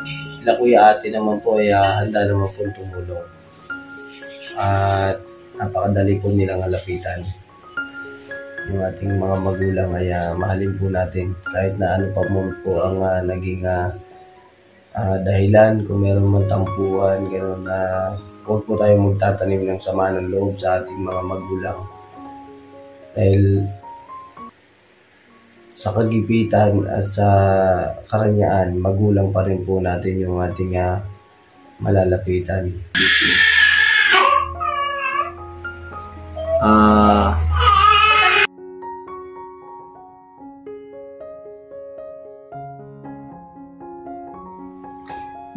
Sila kuya ate naman po ay handa naman po tumulong. At napakadali po nilang halapitan. Yung ating mga magulang ay mahalin po natin kahit na ano pa po ang naging dahilan kung meron man tampuhan, gano'n na huwag po tayo magtatanim ng sama ng loob sa ating mga magulang. Dahil sa kagipitan at sa karanyaan, magulang pa rin po natin yung ating malalapitan.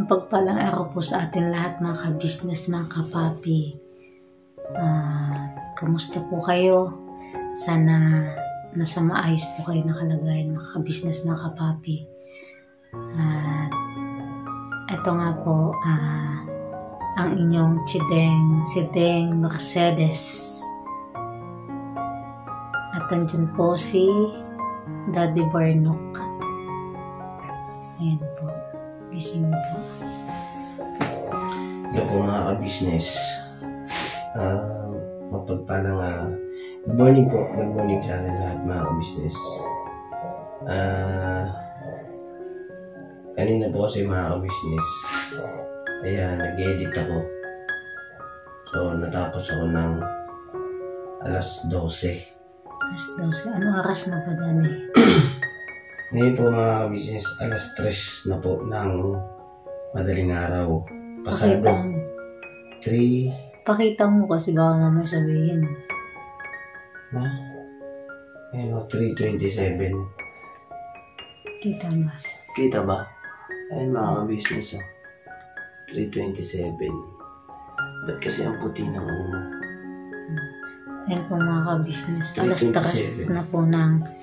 Pagpalang araw po sa atin lahat mga ka-business, mga kapapi. Kamusta po kayo? Sana nasa maayos po kayo nakalagayan mga ka-business, mga kapapi. At ito nga po, ang inyong si Deng Mercedes. At andyan po si Daddy Barnok. Ayan po. Gising po. Yan po mga ka-business. Mapagpalang good morning po. Good morning sa atin lahat mga ka-business. Kanina po kasi mga ka-business ay nag-edit ako. So natapos ako ng alas 12. Alas 12? Anong oras na ba dyan eh? Ngayon po mga business, alas 3 na po ng madaling araw. Pasado 3. Pakita mo kasi baka mamaya sabihin. Ayun o, 3:27. Kita ba? Kita ba? Ayun mga business o. 3:27. Ba't kasi ang puti ng ulo? Ayun po mga ka-business. Alas 3 na po ng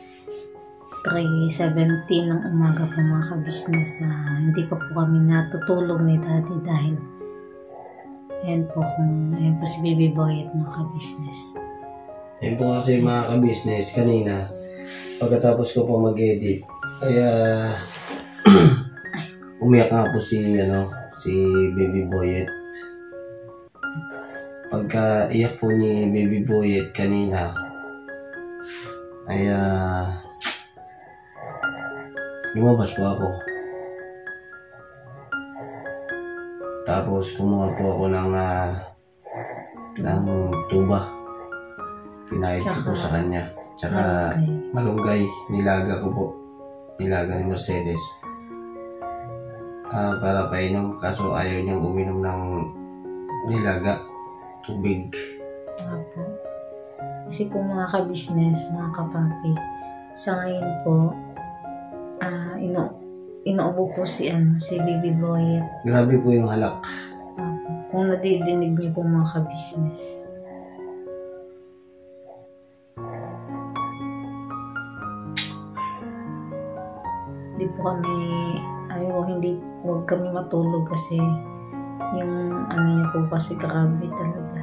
3:17 ng umaga po mga ka-business. Hindi pa po kami natutulog ni Daddy dahil ayan po si Baby Boy at mga ka-business. Ayan po kasi mga ka-business kanina pagkatapos ko po mag-edit kaya umiyak nga po si Baby Boyet. Pagka iyak po ni Baby Boyet kanina ay lumabas po ako. Tapos kumuha po ako ng tuba. Pinahid ko po sa kanya. Tsaka malunggay. Nilaga ko po. Nilaga ni Mercedes. Para painom. Kaso ayaw niyang uminom ng nilaga. Tubig. Apo. Kasi po mga ka-business, mga kapapi, sa ngayon po, inuubo po si Baby Boy. Grabe po yung halak. Kung nadidinig niyo po mga ka-business. Hindi po kami, huwag kami matulog kasi yung niya po kasi grabe talaga.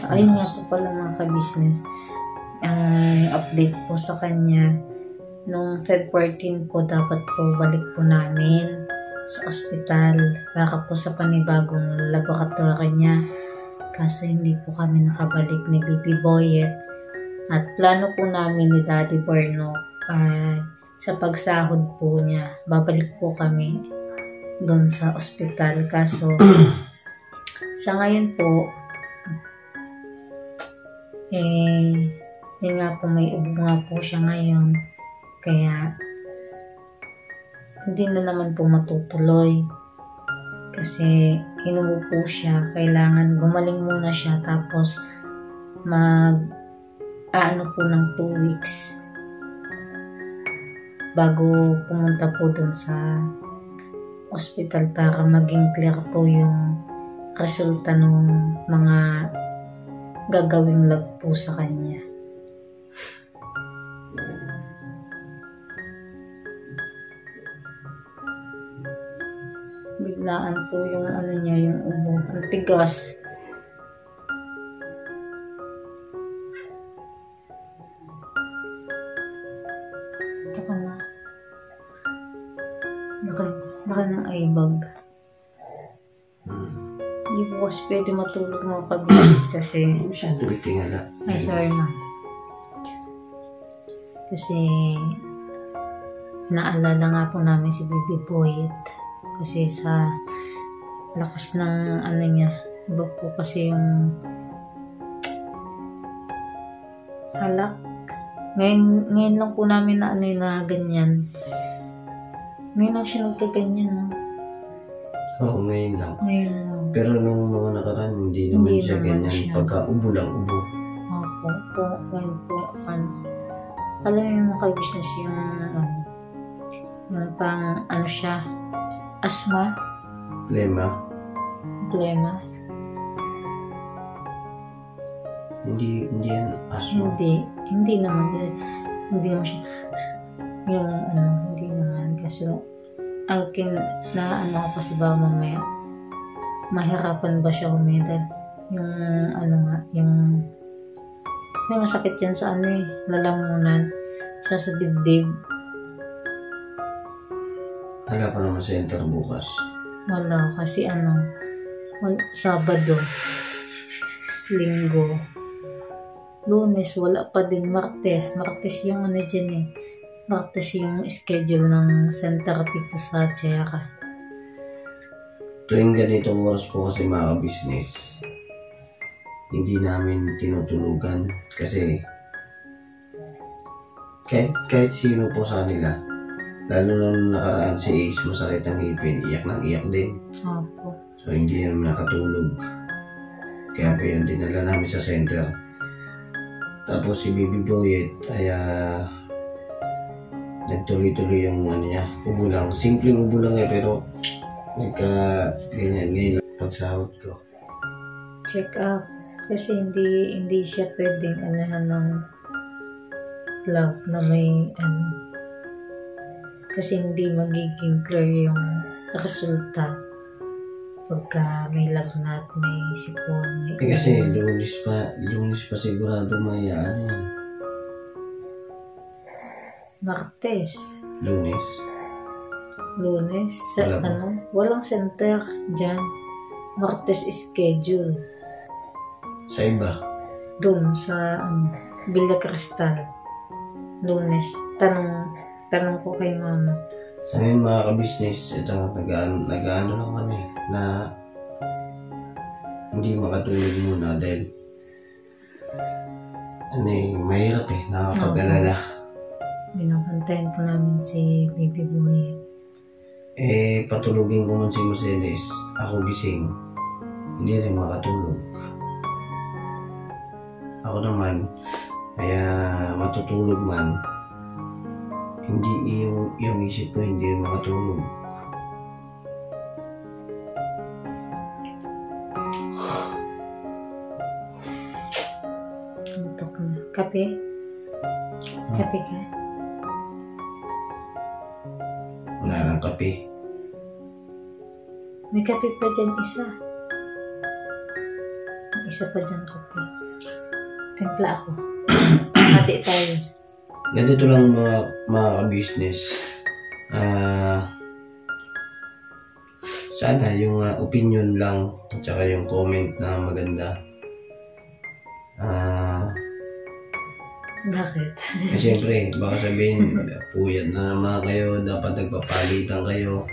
Ayun nga po pala mga ka-business, ang update po sa kanya, nung Feb 14 po dapat po balik po namin sa ospital para po sa panibagong laboratory niya. Kaso hindi po kami nakabalik ni Baby Boyet. At plano po namin ni Daddy Barno sa pagsahod po niya, babalik po kami doon sa ospital. Kaso sa ngayon po, yun nga po, may ubo nga po siya ngayon. Kaya, hindi na naman po matutuloy. Kasi, inubo po siya. Kailangan gumaling muna siya. Tapos, po ng 2 weeks bago pumunta po dun sa ospital para maging clear po yung resulta ng mga gagawing lab po sa kanya. naan po yung ano niya, yung ubo. Ang tigas. Ito ka na. Laki ng ibag. Hindi po kasi pwede matulog mga kabis kasi... Hindi masyadong itingala. Ay, sorry na. Kasi... naalala nga po namin si Baby Boyet. Kasi sa lakas ng ano niya. Iba po kasi yung... halak. Ngayon lang po namin na ano yung na ganyan. Ngayon lang siya nagkaganyan, no? Oo, ngayon lang. Ngayon lang. Pero nung mga nakaraan, hindi naman siya naman ganyan. siya. Pagka ubo lang, ubo. Opo, po, ngayon po, alam mo yung mga ka-business yung, yung pang, ano siya, asthma, Plema. Hindi yan asma. hindi naman siya, yung, hindi naman, kasi, ang na, kasi ba mamaya, mahirapan ba siya humidal? Yung, yung masakit yan sa lalamunan, sa dibdib. Wala pa naman center bukas. Wala, kasi Sabado, Linggo, Lunes, wala pa din. Martes yung dyan eh. Martes yung schedule ng center dito sa Sierra. Tuwing ganitong oras po kasi mga business, hindi namin tinutulugan kasi kahit sino po sa nila, lalo na nung nakaraan si Ace, masakit ang ngipin, iyak ng iyak din. Opo. So hindi naman nakatulog. Kaya po yun, dinala namin sa center. Tapos si Baby Boyet ay nagtuloy-tuloy yung ubo lang. Simpleng ubo lang pero ganyan ngayon pagsahod ko. Check up. Kasi hindi siya pwedeng ng love na may kasi hindi magiging clear yung resulta pagka may lagnat, may sipon, may kasi Lunes pa sigurado may Martes. Lunes, walang center dyan. Martes schedule. Sa iba? Doon sa Villa Cristal. Lunes. Tanong ko kay mama. Sa ngayon mga ka-business, ito nag-ano naman na hindi makatulog muna dahil mahirap nakakapag-alala. Binabantayan po namin si Baby Boy. Patulugin ko man si Mercedes, ako gising, hindi rin makatulog. Ako naman, kaya matutulog man, hindi yung isip ko hindi rin makatulog. Antok na. Kape? Kape ka? Wala nang kape. May kape pa dyan isa. May isa pa dyan kape. Templa ako. Hati tayo. Ganito lang mga business. Sana yung opinion lang at saka yung comment na maganda. Bakit? Siyempre, baka sabihin, puyat na naman kayo, dapat nagpapalitan kayo.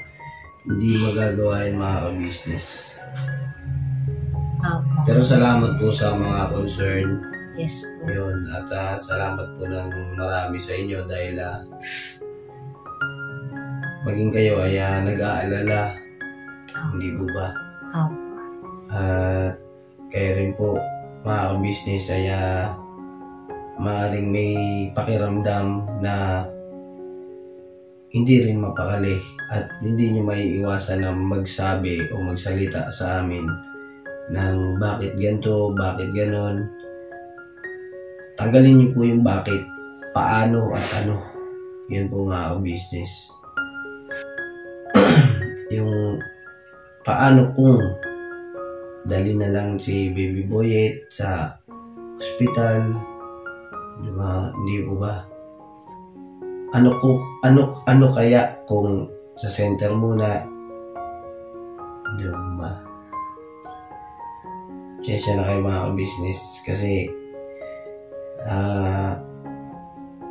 Hindi magagawa yung mga business. Pero salamat po sa mga concern. Yes po. Yun, at salamat po ng marami sa inyo dahil maging kayo ay nag-aalala. Hindi po ba? Kaya rin po mga business ay maaaring may pakiramdam na hindi rin mapakali at hindi nyo maiiwasan na magsabi o magsalita sa amin ng bakit ganito, bakit ganon. Tanggalin nyo po yung bakit, paano at ano. Yun po mga business. Yung paano kung dali na lang si Baby Boyet sa ospital, di ba? Hindi po ba? Ano kaya kung sa center muna, di ba? Siya na kayo mga business kasi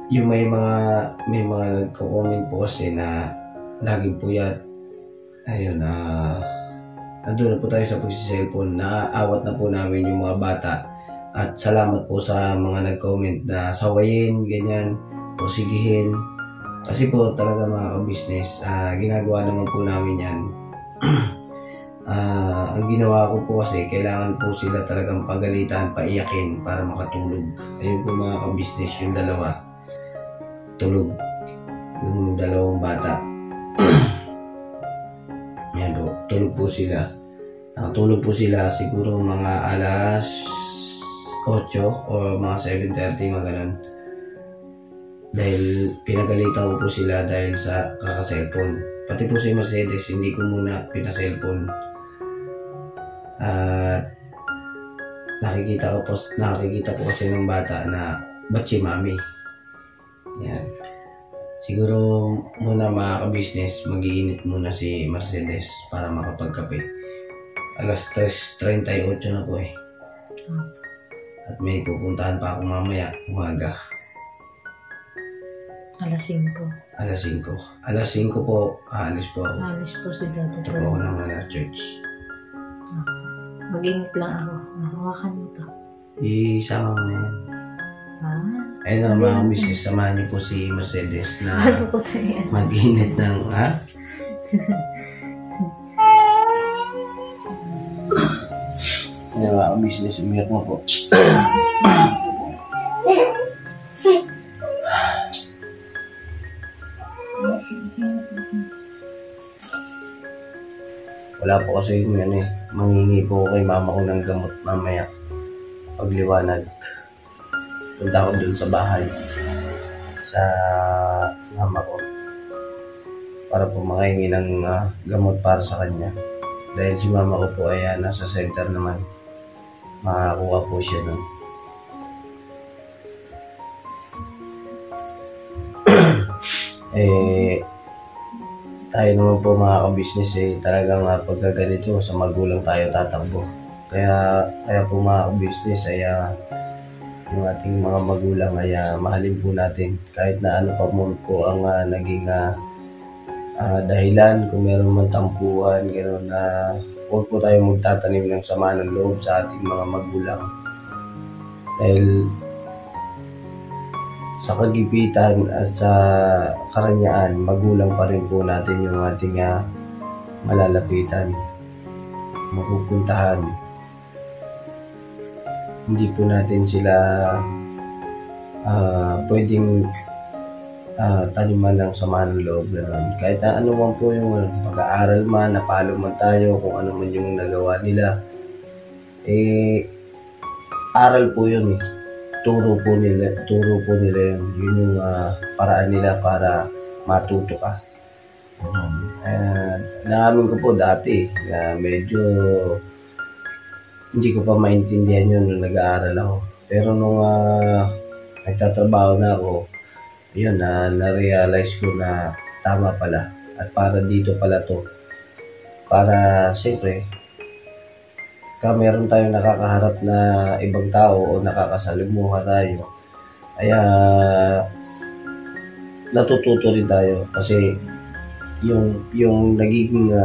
yung may mga nagko-comment po kasi na laging puyat. Ayun, nandun na po tayo sa pagsiselfon. Naaawat na po namin yung mga bata. At salamat po sa mga nag-comment na sawayin, ganyan, o sigihin. Kasi po talaga mga ka-business, ginagawa naman po namin yan. Ang ginawa ko po kasi, kailangan po sila talagang pagalitan, paiyakin para makatulog. Ayun po mga ka-business, yung dalawa. Tulog. Yung dalawang bata. Yan po, tulog po sila. Nakatulog po sila siguro mga alas 8 o mga 7:30, mga ganun. Dahil pinagalitan ko po sila dahil sa kaka-cellphone. Pati po si Mercedes, hindi ko muna pina-cellphone. Nakikita po kasi ng bata na ba't si mami? Yan. Siguro muna mga ka-business, mag-iinit muna si Mercedes para makapagkape. Alas 3:38 na po eh. At may pupuntahan pa ako mamaya, umaga. Alas 5. Alas 5 po, aalis po ako. Alis po si Dada. Ito po ako naman na church. Mag-init lang ako. Nahawakan mo to. Isama mo na yan. Ayun na mga misis, samahan niyo po si Mercedes na mag-init ng, Ayun mga business, umiyak mo po. Wala po kasi yung mangingi po kay mama ko ng gamot mamaya pagliwanag. Punta ko dun sa bahay sa mama ko para po makahingi ng gamot para sa kanya. Dahil si mama ko po ay nasa center naman, makakuha po siya nun. Tayo naman po mga ka-business talagang pagka ganito sa magulang tayo tatakbo. Kaya po mga ka-business yung ating mga magulang ay mahalin po natin kahit na ano pa mo po ang naging dahilan, kung meron man tampuhan, gano'n na huwag po tayo magtatanim ng sama ng loob sa ating mga magulang. Dahil sa kagipitan at sa karanyaan, magulang pa rin po natin yung ating malalapitan, mapupuntahan. Hindi po natin sila pwedeng taniman ng sama ng loob na nun. Kahit ano man po yung pag-aaral man, napalo man tayo, kung ano man yung nagawa nila, aral po yun Turo po nila yun. Yun yung paraan nila para matuto ka. Naamin ko po dati na medyo hindi ko pa maintindihan yun nung nag-aaral ako. Pero nung nagtatrabaho na ako, yun, na-realize ko na tama pala. At para dito pala to. Para, siyempre, meron tayong nakakaharap na ibang tao o nakakasalimuha tayo. Kaya, natututo rin tayo. Kasi, yung nagiging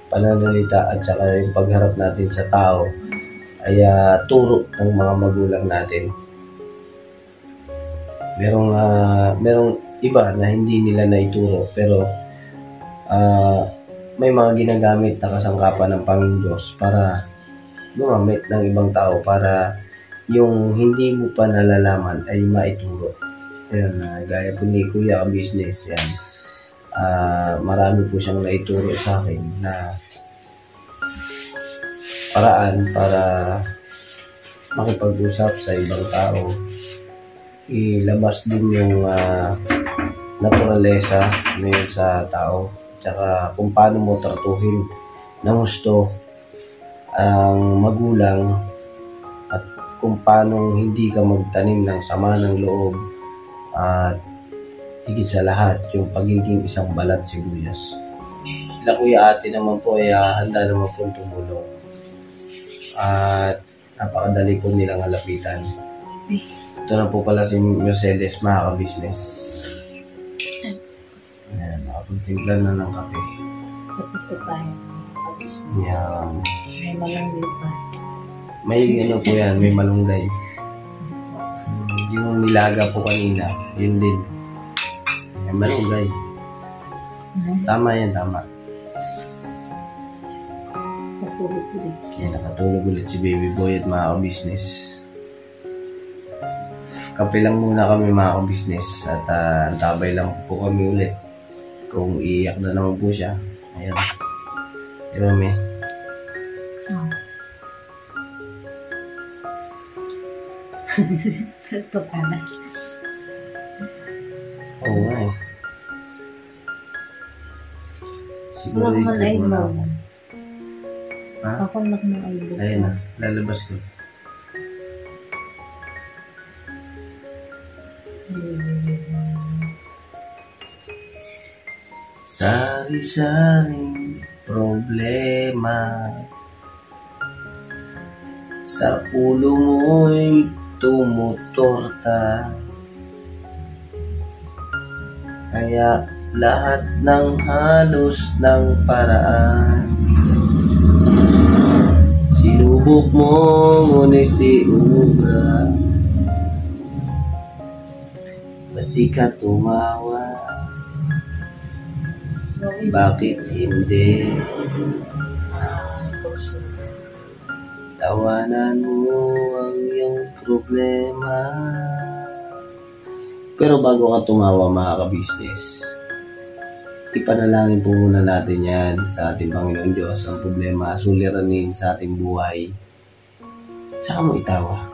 pananalita at saka yung pagharap natin sa tao ay turo ng mga magulang natin. Merong iba na hindi nila naituro, pero may mga ginagamit na kasangkapan ng Panginoon Diyos para gumamit ng ibang tao para yung hindi mo pa nalalaman ay maituro. Ayan, gaya po ni Kuya Business, yan. Marami po siyang naituro sa akin na paraan para makipag-usap sa ibang tao. Ilabas din yung naturalesa ngayon sa tao, tsaka kung paano mo tratuhin ng gusto ang magulang at kung paano hindi ka magtanim ng sama ng loob at higit sa lahat yung pagiging isang balat sibuyas. Sila kuya ate naman po ay handa naman po tumulong at napakadali po nilang halapitan. Ito na po pala si Mercedes, mga ka-business. Ayan, nakapagtimpla na ng kape. Tapos po tayo. Yan. May malanggi pa. May ano po yan, may malunggay. Yung nilaga po kanina, yun din. May malunggay. Tama yan, tama. Natulog ulit siya. Yan, nakatulog ulit si baby boy at mga ka-business. Kape lang muna kami mga ka-business at antabay lang po kami ulit. Kung iiyak na naman po siya. Ayan. Diba, may? Gusto ka na. Oo nga eh. Siguro Huwag mo na ikaw na. ilog. Ha? Ako lang ng ilog. Ayun na, lalabas ko. Sari-saring problema sa ulo mo'y tumutorta, kaya lahat ng halos ng paraan sinubok mo, ngunit di umubra. Ba't di ka tumawa? Bakit hindi? Tawanan mo ang iyong problema. Pero bago ka tumawa mga ka-business, ipanalangin po muna natin yan sa ating Panginoon Diyos. Ang problema, suliranin sa ating buhay. Saka mo itawa.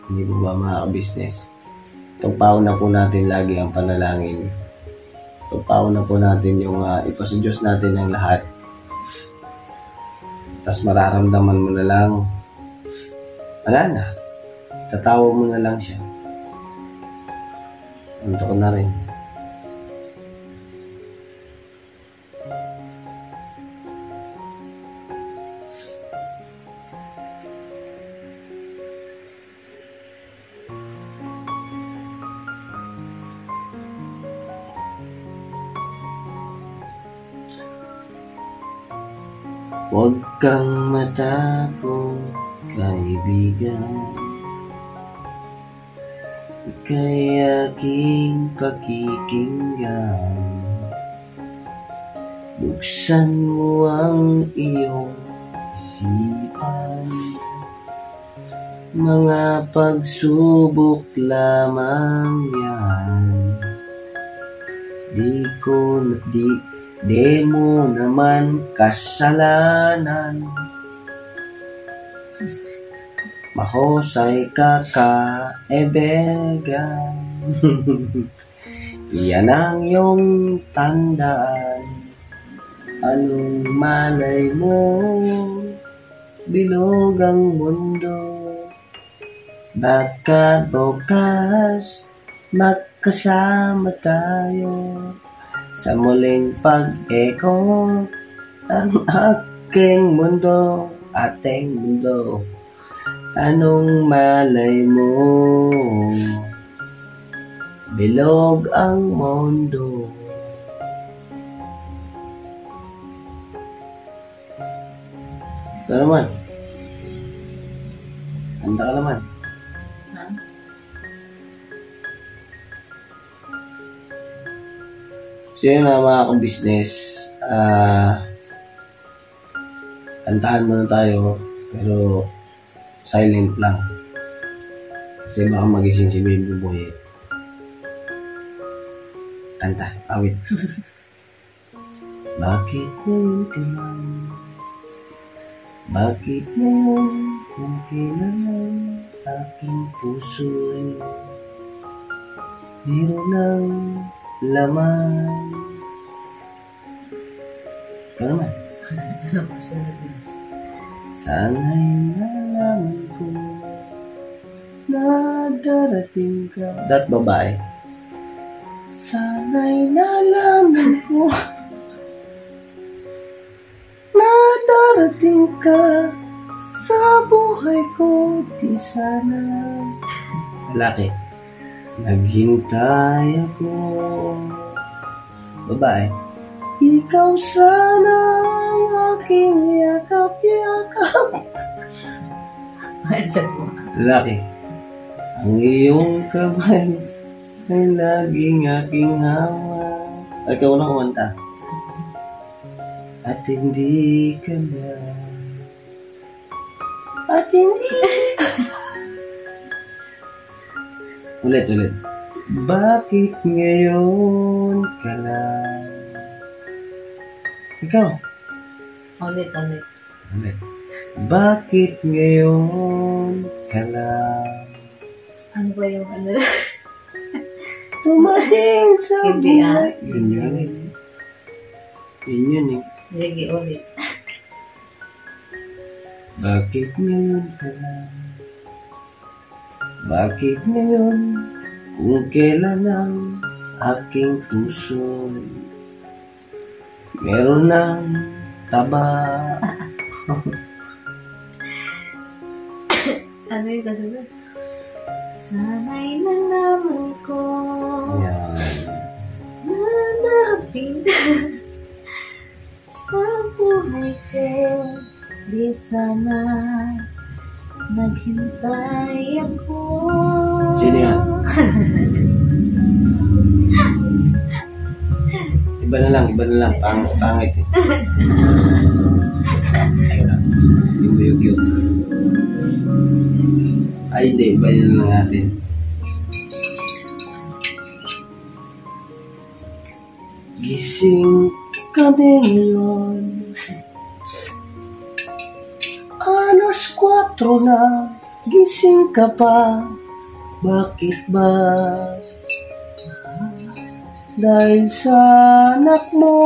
Hindi po ba mga ka-business? Pagpauna po natin lagi ang panalangin. Pagpauna po natin yung ipasa Diyos natin ang lahat. Tapos mararamdaman mo na lang, wala na. Tatawa mo na lang siya. Anto ko na rin. Huwag kang matakot, kaibigan. Ika'y aking pakikinggan. Buksan mo ang iyong isipan. Mga pagsubok lamang yan. Di mo naman kasalanan. Mahusay ka kaibigan. Yan ang iyong tandaan. Anong malay mo? Bilog ang mundo. Baka bukas magkasama tayo sa muling pag-eko ang aking mundo, ating mundo. Anong malay mo? Bilog ang mundo. Ito naman. Kanta ka naman. So yun na mga ka-business, kantahan muna tayo, pero silent lang. Kasi baka magising si Baby Boy. Kanta, awit. Bakit ngayon ka man? Bakit ngayon kung kailangan aking puso'y meron ng laman? Ikaw naman. Ano po sunod na? Sana'y nalaman ko na darating ka. Dat babae. Sana'y nalaman ko na darating ka sa buhay ko. Di sana. Lalaki. Naghintay ako. Babae. Ikaw sana ang aking yakap-yakap. Ano po? Lalaki. Ang iyong kamay ay laging aking hawak. Ay, ikaw na kumanta. At hindi ka na. At hindi ka. Ulit. Bakit ngayon ka lang? Ikaw. Ulit. Ulit. Bakit ngayon ka lang? Ano ba yung ano? Tumating sa Hindi buhay. Yun eh. Sige, ulit. Bakit ngayon ka lang? Bakit ngayon? Kung kailan ang aking puso meron ng taba. Ano yung kasunod? Sana'y nalaman ko Yan. na darating sa buhay ko. Di sana naghintay ako. Sino yan? Iba na lang. Pangit eh. Ayun lang. Yung buyog-yog. Ay, hindi. Iba na lang natin. Gising kami ngayon. Alas 4 na. Gising ka pa. Bakit ba? Dahil sa anak mo.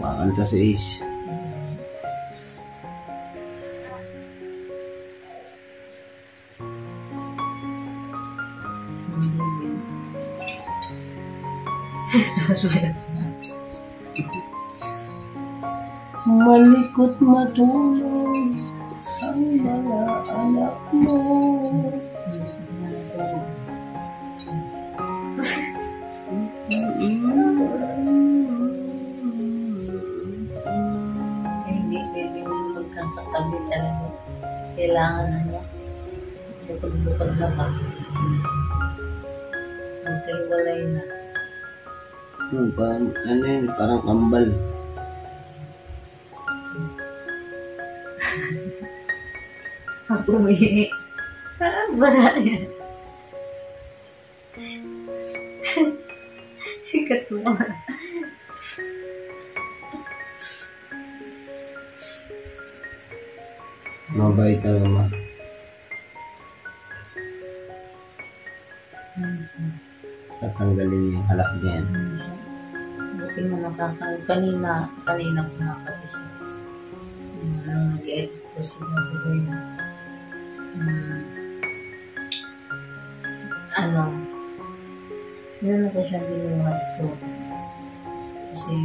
Makanta si Ace. Malikot matulog ang mga anak mo. Hindi pwedeng magkakatabi talaga. Kailangan ano, bukod-bukod na pa. Magkahiwalay na. Ano yun, parang kambal. Pag umihi. Basa yan. Katuwa. Mabait ang ama. Tatanggalin yung halak niyan. Buti na kanina po nakapis. Nung nag-edit ko sila ko yun. Yun ko siya binuhat ko. Kasi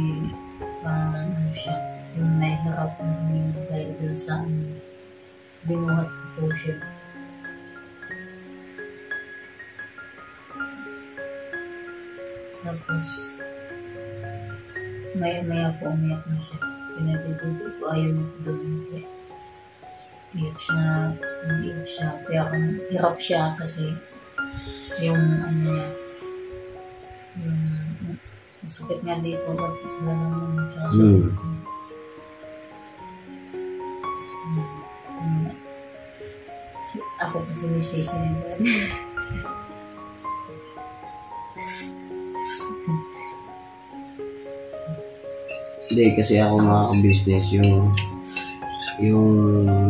ano siya, yung nahihirap na humingi dahil dun sa binuhat ko po siya. Tapos maya po umiyak na siya. Pinagdududo ko, ayaw na ko dumiti. Iyak siya. Kaya hirap siya kasi yung niya, yung masakit nga dito at isa lang naman tsaka siya dito. Ako pa sumisisi na yun. Hindi, kasi ako mga ka-business, yung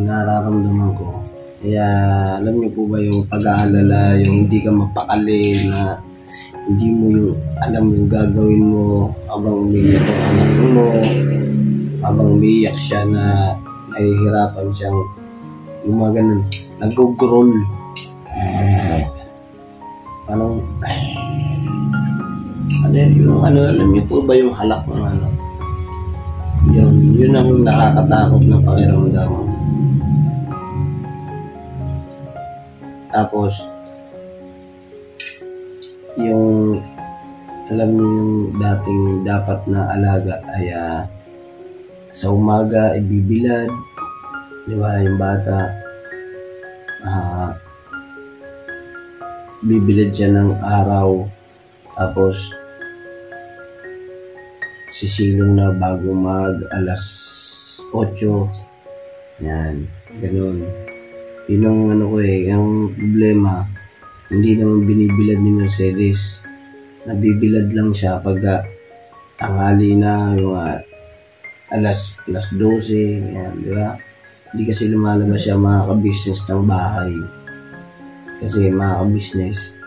nararamdaman ko. Kaya, alam niyo po ba yung pag-aalala, yung hindi ka mapakali na hindi mo yung alam yung gagawin mo habang umiiyak ang anak mo, habang umiiyak siya na nahihirapan siyang yung mga ganun, nag-growl. Parang alam niyo po ba yung halak ng ano? Yun ang nakakatakot na pakiramdam. Tapos yung alam niyo yung dating dapat na alaga ay sa umaga ibibilad, di ba, yung bata bibilad siya ng araw, tapos sisilong na bago mag alas 8. Yan, ganun. Yun ang ano ko ang problema, hindi naman binibilad ni Mercedes. Nabibilad lang siya pag tanghali na, yung alas 12, yan, di ba? Hindi kasi lumalabas siya mga ka-business ng bahay. Kasi mga ka-business,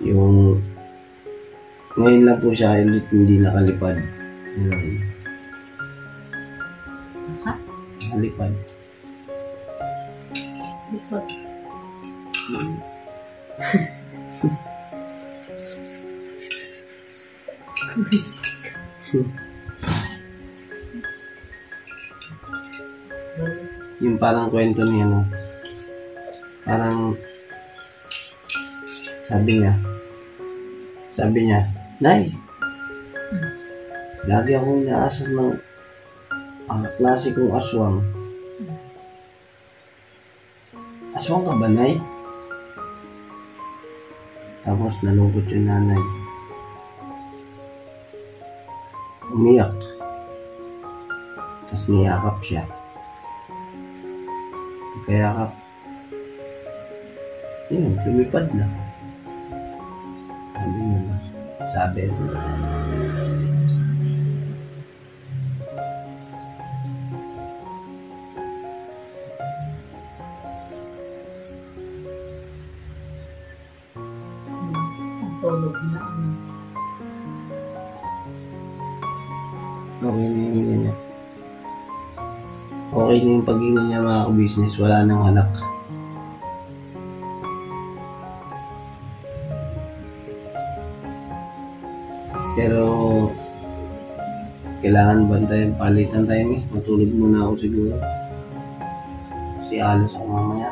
yung ngayon lang po siya ulit hindi nakalipad. Nakalipad. Lipad. Yung parang kwento niya, no? Parang sabi niya, Nay, lagi akong inaasar ng klase kong aswang. Aswang ka ba, Nay? Tapos nalungkot yung nanay. Umiyak. Tapos niyakap siya. Pagkayakap, yun, lumipad na. Sabi. Tulog na. Okay na yung hininga niya. Okay na yung paghinga niya, mga ka-business. Wala nang halak. Pero kailangan bantayan, palitan tayo matulog muna ako siguro. Si alas ako mamaya.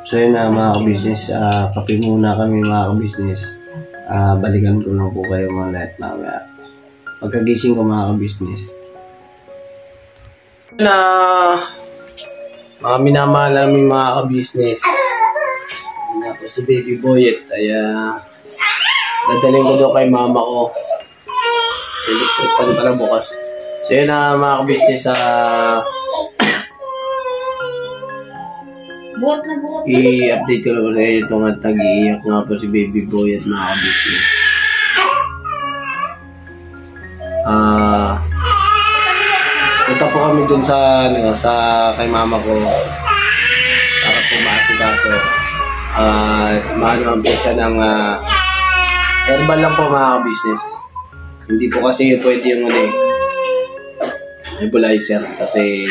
So yun na, mga ka-business, kape muna kami, mga ka-business. Balikan ko lang po kayo mga lahat mamaya. Pagkagising ko, mga ka-business, na mga minamahal namin mga ka-business. Ako si Baby Boyet ay dadalhin ko doon kay mama ko. Electric pan para bukas. So yun na, mga ka-business, buhat na. i-update ko lang po sa inyo itong tag-iiyak nga po si Baby Boyet, mga ka-business. Punta po kami dun sa kay mama ko para po maasikaso. Maano po siya ng herbal lang po, mga business. Hindi po kasi pwede yung nebulizer kasi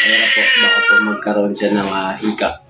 mahirap po, baka po magkaroon siya ng hika.